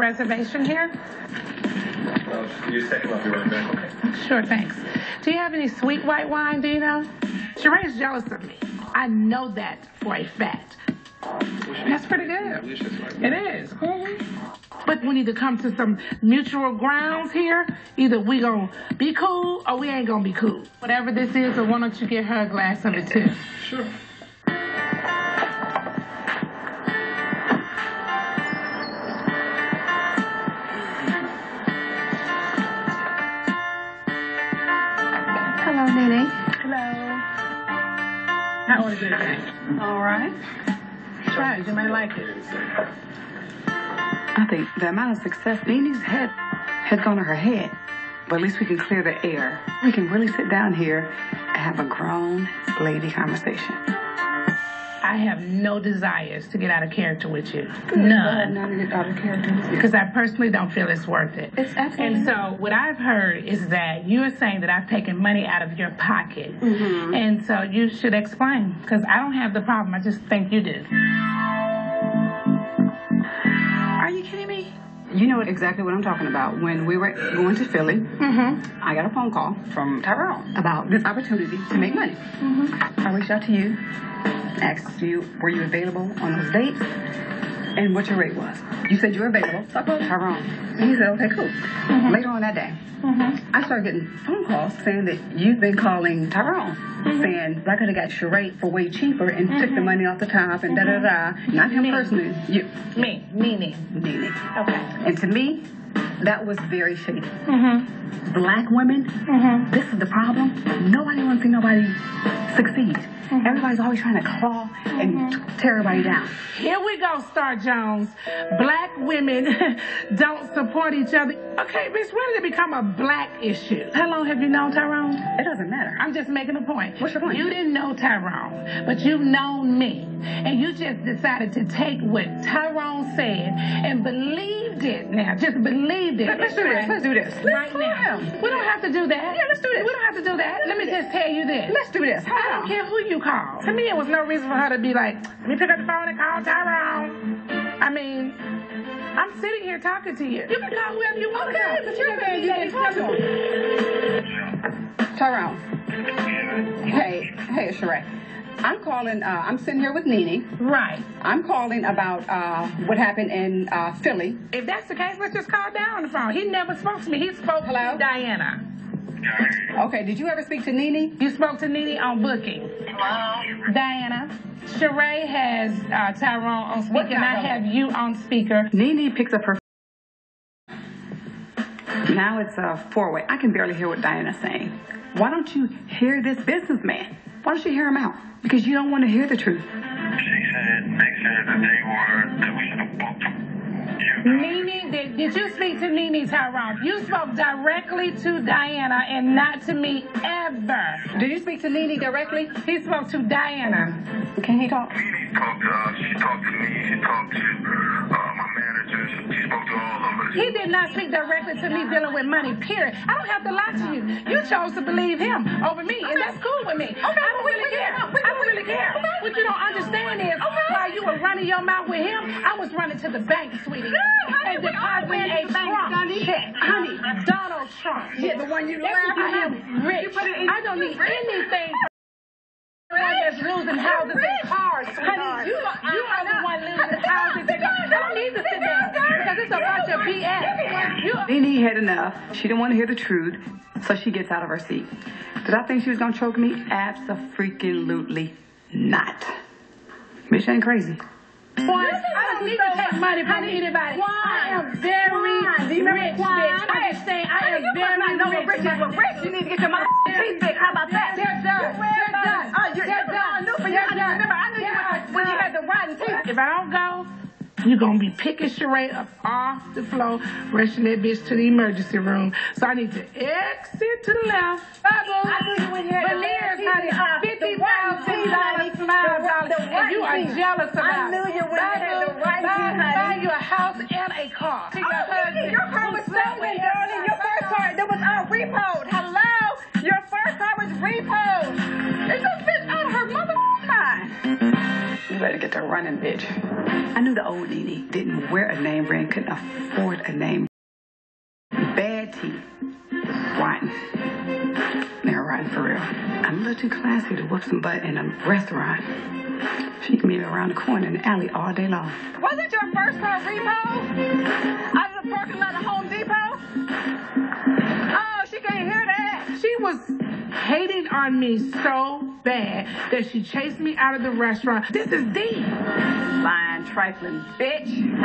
reservation here? Well, just a second, I'll be right back, okay? Sure, thanks. Do you have any sweet white wine, do you know? Sheree's jealous of me. I know that for a fact. That's pretty good. It is. Mm-hmm. But we need to come to some mutual grounds here. Either we gonna be cool or we ain't gonna be cool. Whatever this is, or why don't you get her a glass of it too? Sure. Hello, Nene. Hello. How was it? All right. Try it. You may like it. I think the amount of success Nene's had has gone to her head. But at least we can clear the air. We can really sit down here and have a grown lady conversation. I have no desires to get out of character with you. None. None to get out of character with you. Because I personally don't feel it's worth it. It's absolutely. And so what I've heard is that you're saying that I've taken money out of your pocket. Mm-hmm. And so you should explain. Because I don't have the problem. I just think you do. Are you kidding me? You know exactly what I'm talking about. When we were going to Philly, I got a phone call from Tyrone about this opportunity to make money. I reached out to you, asked you, were you available on those dates, and what your rate was. You said you were available, so I called Tyrone. And he said, okay, cool. Later on that day, I started getting phone calls saying that you've been calling Tyrone, saying I could have got Sheree for way cheaper and took the money off the top and da-da-da. Not him personally, you. Me, Nene. Nene. Okay. And to me, that was very shady. Black women, this is the problem. Nobody wants to see nobody succeed. Everybody's always trying to claw and tear everybody down. Here we go, Star Jones. Black women don't support each other. Okay, bitch, when did it become a black issue? How long have you known Tyrone? It doesn't matter. I'm just making a point. What's your point? You didn't know Tyrone, but you've known me. And you just decided to take what Tyrone said and believed it now. Just believed it. Let's do this. Let's do this. Right now. We don't have to do that. Yeah, let's do this. We don't have to do that. Let me just tell you this. Let's do this. I don't care who you call. To me, it was no reason for her to be like, let me pick up the phone and call Tyrone. I mean, I'm sitting here talking to you. You can call whoever you want to call. But you're going to be Tyrone. Hey, Sheree. I'm calling, I'm sitting here with Nene. Right. I'm calling about what happened in Philly. If that's the case, let's just call down on the phone. He never spoke to me. He spoke to Diana. Okay, did you ever speak to Nene? You spoke to Nene on booking. Hello? Diana. Sheree has Tyrone on speaker, and I have you on speaker. Nene picks up her. Now it's a four-way. I can barely hear what Diana's saying. Why don't you hear this businessman? Why don't you hear him out? Because you don't want to hear the truth. They said that we should have booked you. Nene, did you speak to Nene, Tyrone? You spoke directly to Diana and not to me ever. Did you speak to Nene directly? He spoke to Diana. Can he talk? Nene talked to us. She talked to me. She talked to my manager. She spoke to all of us. He did not speak directly to me dealing with money, period. I don't have to lie to you. You chose to believe him over me, and that's cool with me. Okay, I don't really care. I don't really care. What you don't understand is while you were running your mouth with him, I was running to the bank, sweetie. And depositing a Trump check. Honey, Donald Trump. Yeah, the one you I am rich. I don't need anything. That's losing houses and cars, honey. You are the one losing houses and cars. I don't need to sit there because it's a bunch of BS. Nene had enough. She didn't want to hear the truth, so she gets out of her seat. Did I think she was going to choke me? Abso-freaking-lutely not. Bitch ain't crazy. I don't need to take money from anybody. I am very rich, bitch. I understand. I am very rich. You need to get your motherfucking teeth fixed. How about that? They're done. They're done. They're done. Remember, I knew you when you had the rotten teeth. If I don't go, you're going to be picking Sheree up off the floor, rushing that bitch to the emergency room. So I need to exit to the left. Bubble. I knew you when you had the Veneers, rotten honey. teeth. $50,000, $5, and you are jealous about it. I knew you when you had the rotten teeth, honey. Buy you a house and a car. Your car was stolen, darling. Your first car, that was repoed. Hello? Your first car was repoed. It's a bitch out of her mother mind. You better get to running, bitch. I knew the old Nene didn't wear a name brand, couldn't afford a name. Bad teeth. Rotten. They're rotten for real. I'm a little too classy to whoop some butt in a restaurant. She can meet me around the corner in the alley all day long. Wasn't your first car repo? Out of the parking lot of Home Depot? Oh, she can't hear that. She was hating on me so bad that she chased me out of the restaurant. This is Dee. Lying, trifling bitch.